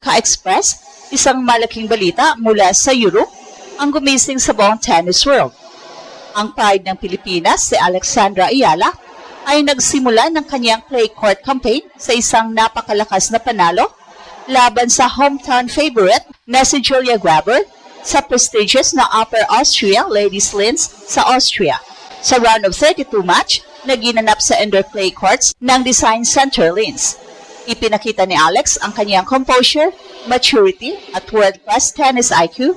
ka-express, isang malaking balita mula sa Europe ang gumising sa buong tennis world. Ang pride ng Pilipinas, si Alexandra Ayala, ay nagsimula ng kanyang clay court campaign sa isang napakalakas na panalo laban sa hometown favorite na si Julia Grabber sa prestigious na Upper Austria Ladies Linz sa Austria. Sa round of 32 match na ginanap sa indoor clay courts ng Design Center Linz. Ipinakita ni Alex ang kanyang composure, maturity at world-class tennis IQ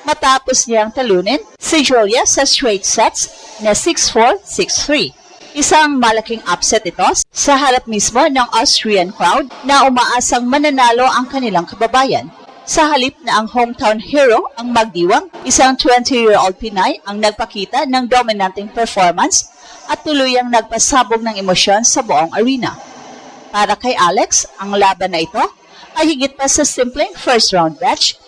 matapos niyang talunin si Julia sa straight sets na 6-4, 6-3. Isang malaking upset ito sa harap mismo ng Austrian crowd na umaasang mananalo ang kanilang kababayan. Sa halip na ang hometown hero ang magdiwang, isang 20-year-old Pinay ang nagpakita ng dominanting performance at tuluyang nagpasabog ng emosyon sa buong arena. Para kay Alex, ang laban na ito ay higit pa sa simpleng first-round match.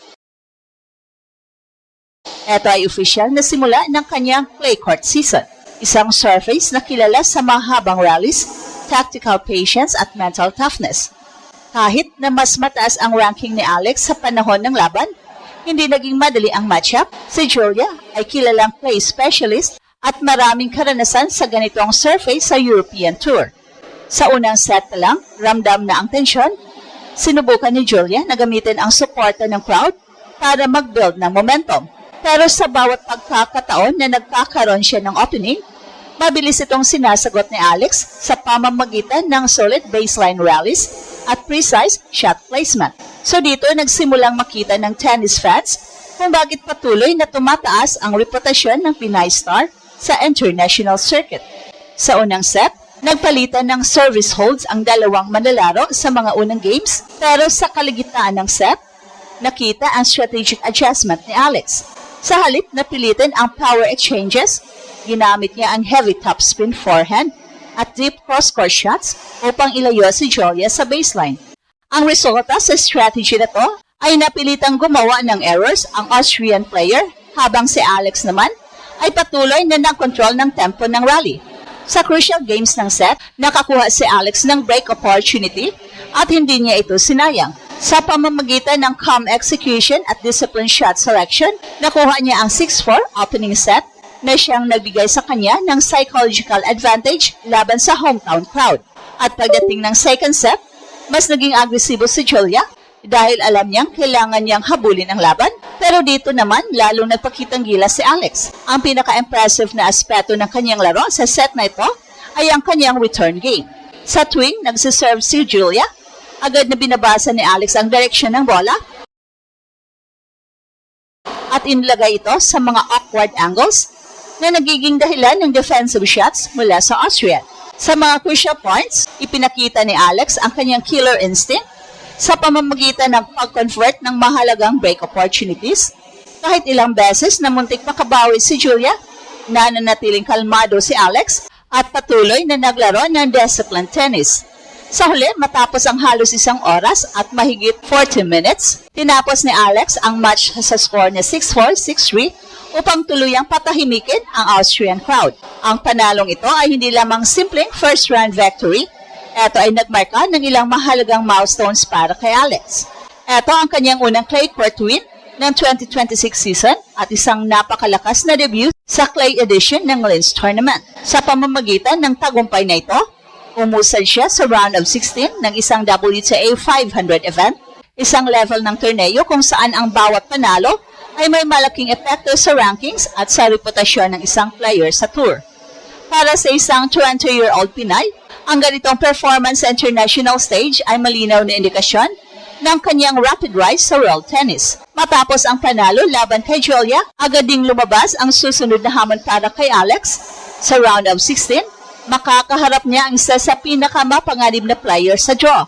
Ito ay opisyal na simula ng kanyang clay court season. Isang surface na kilala sa mahabang rallies, tactical patience at mental toughness. Kahit na mas mataas ang ranking ni Alex sa panahon ng laban, hindi naging madali ang matchup. Si Julia ay kilalang clay specialist at maraming karanasan sa ganitong surface sa European Tour. Sa unang set na lang, ramdam na ang tensyon. Sinubukan ni Julia na gamitin ang suporta ng crowd para mag-build ng momentum. Pero sa bawat pagkakataon na nagkakaroon siya ng opening, mabilis itong sinasagot ni Alex sa pamamagitan ng solid baseline rallies at precise shot placement. So dito nagsimulang makita ng tennis fans kung bakit patuloy na tumataas ang reputasyon ng Pinay star sa international circuit. Sa unang set, nagpalitan ng service holds ang dalawang manlalaro sa mga unang games, pero sa kalagitnaan ng set, nakita ang strategic adjustment ni Alex. Sa halip na pilitin ang power exchanges, ginamit niya ang heavy topspin forehand at deep cross-court shots upang ilayo si Julia sa baseline. Ang resulta sa strategy na to ay napilitang gumawa ng errors ang Austrian player, habang si Alex naman ay patuloy na nag-control ng tempo ng rally. Sa crucial games ng set, nakakuha si Alex ng break opportunity at hindi niya ito sinayang. Sa pamamagitan ng calm execution at disciplined shot selection, nakuha niya ang 6-4 opening set na siyang nagbigay sa kanya ng psychological advantage laban sa hometown crowd. At pagdating ng second set, mas naging agresibo si Julia dahil alam niyang kailangan niyang habulin ang laban. Pero dito naman, lalong nagpakitang gilas si Alex. Ang pinaka-impressive na aspeto ng kanyang laro sa set na ito ay ang kanyang return game. Sa tuwing nagsiserve si Julia, agad na binabasa ni Alex ang direksyon ng bola at inilagay ito sa mga awkward angles na nagiging dahilan ng defensive shots mula sa Austrian. Sa mga crucial points, ipinakita ni Alex ang kanyang killer instinct sa pamamagitan ng pag-convert ng mahalagang break opportunities. Kahit ilang beses na muntik makabawi si Julia, nananatiling kalmado si Alex at patuloy na naglaro ng disciplined tennis. Sa huli, matapos ang halos isang oras at mahigit 40 minutes, tinapos ni Alex ang match sa score na 6-4, 6-3 upang tuluyang patahimikin ang Austrian crowd. Ang panalong ito ay hindi lamang simpleng first-round victory. Ito ay nagmarka ng ilang mahalagang milestones para kay Alex. Ito ang kanyang unang clay court win ng 2026 season at isang napakalakas na debut sa clay edition ng Linz Tournament. Sa pamamagitan ng tagumpay na ito, umusad siya sa round of 16 ng isang WTA 500 event, isang level ng torneo kung saan ang bawat panalo ay may malaking epekto sa rankings at sa reputasyon ng isang player sa tour. Para sa isang 20-year-old Pinay, ang ganitong performance sa international stage ay malinaw na indikasyon ng kanyang rapid rise sa world tennis. Matapos ang panalo laban kay Julia, agad ding lumabas ang susunod na hamon para kay Alex. Sa round of 16, makakaharap niya ang isa sa pinakamapanganib na player sa draw,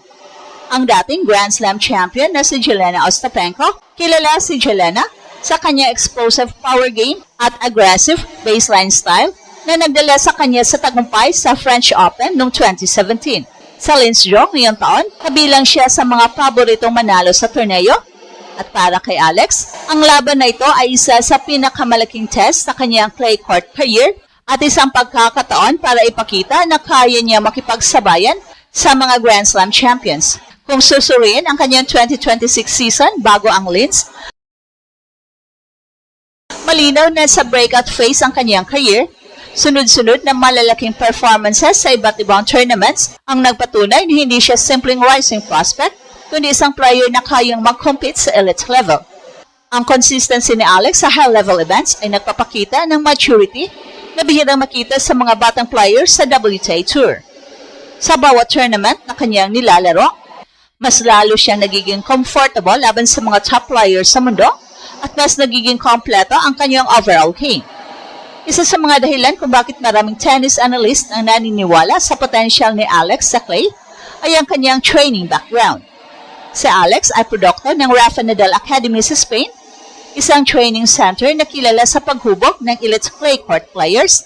ang dating Grand Slam champion na si Jelena Ostapenko. Kilala si Jelena sa kanya explosive power game at aggressive baseline style na nagdala sa kanya sa tagumpay sa French Open noong 2017. Sa Linz draw ngayong taon, kabilang siya sa mga paboritong manalo sa torneo. At para kay Alex, ang laban na ito ay isa sa pinakamalaking test sa kanyang clay court career at isang pagkakataon para ipakita na kaya niya makipagsabayan sa mga Grand Slam champions. Kung susuriin ang kanyang 2026 season bago ang Linz, malinaw na sa breakout phase ang kanyang career. Sunod-sunod na malalaking performances sa iba't ibang tournaments ang nagpatunay na hindi siya simpleng rising prospect, kundi isang player na kayang mag-compete sa elite level. Ang consistency ni Alex sa high-level events ay nagpapakita ng maturity na bihirang makita sa mga batang players sa WTA Tour. Sa bawat tournament na kanyang nilalaro, mas lalo siyang nagiging comfortable laban sa mga top players sa mundo at mas nagiging kompleto ang kanyang overall game. Isa sa mga dahilan kung bakit maraming tennis analyst ang naniniwala sa potensyal ni Alex sa clay ay ang kanyang training background. Si Alex ay produkto ng Rafa Nadal Academy sa Spain, isang training center na kilala sa paghubog ng elite clay court players.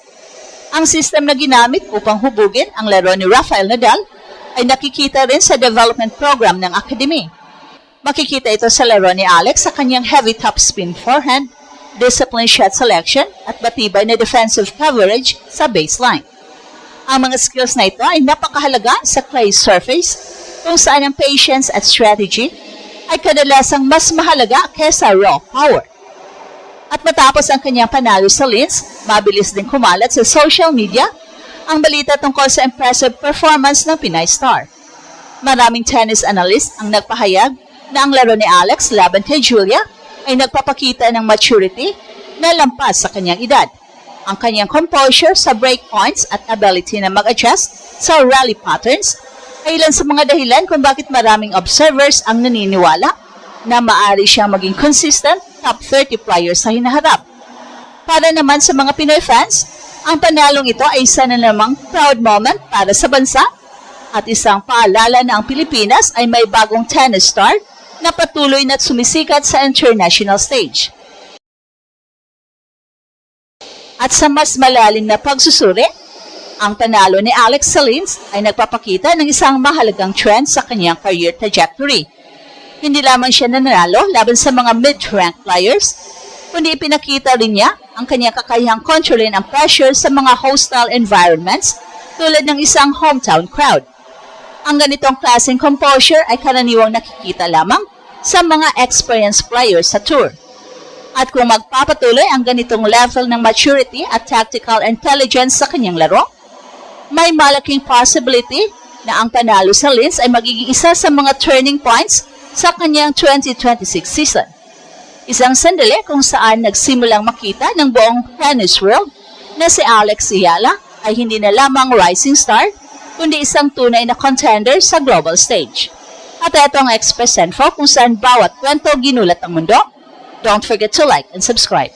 Ang system na ginamit upang hubugin ang laro ni Rafael Nadal ay nakikita rin sa development program ng Academy. Makikita ito sa laro ni Alex sa kanyang heavy topspin forehand, disciplined shot selection at matibay na defensive coverage sa baseline. Ang mga skills na ito ay napakahalaga sa clay surface kung saan ang patience at strategy ay kadalasang mas mahalaga kaysa raw power. At matapos ang kanyang panalo sa Linz, mabilis din kumalat sa social media ang balita tungkol sa impressive performance ng Pinay star. Maraming tennis analyst ang nagpahayag na ang laro ni Alex laban kay Julia ay nagpapakita ng maturity na lampas sa kanyang edad. Ang kanyang composure sa break points at ability na mag-adjust sa rally patterns ay ilan sa mga dahilan kung bakit maraming observers ang naniniwala na maaari siyang maging consistent top 30 players sa hinaharap. Para naman sa mga Pinoy fans, ang panalong ito ay isa na namang proud moment para sa bansa at isang paalala na ang Pilipinas ay may bagong tennis star na patuloy na sumisikat sa international stage. At sa mas malalim na pagsusuri, ang panalo ni Alex sa Linz ay nagpapakita ng isang mahalagang trend sa kanyang career trajectory. Hindi lamang siya nanalo laban sa mga mid-ranked players, kundi ipinakita rin niya ang kanyang kakayahang kontrolin ang pressure sa mga hostile environments tulad ng isang hometown crowd. Ang ganitong klaseng composure ay karaniwang nakikita lamang sa mga experienced players sa tour. At kung magpapatuloy ang ganitong level ng maturity at tactical intelligence sa kanyang laro, may malaking possibility na ang panalo sa Linz ay magiging isa sa mga turning points sa kanyang 2026 season. Isang sandali kung saan nagsimulang makita ng buong tennis world na si Alex Ayala ay hindi na lamang rising star, kundi isang tunay na contender sa global stage. At ito ang Express Info kung saan bawat kwento ginulat ang mundo. Don't forget to like and subscribe.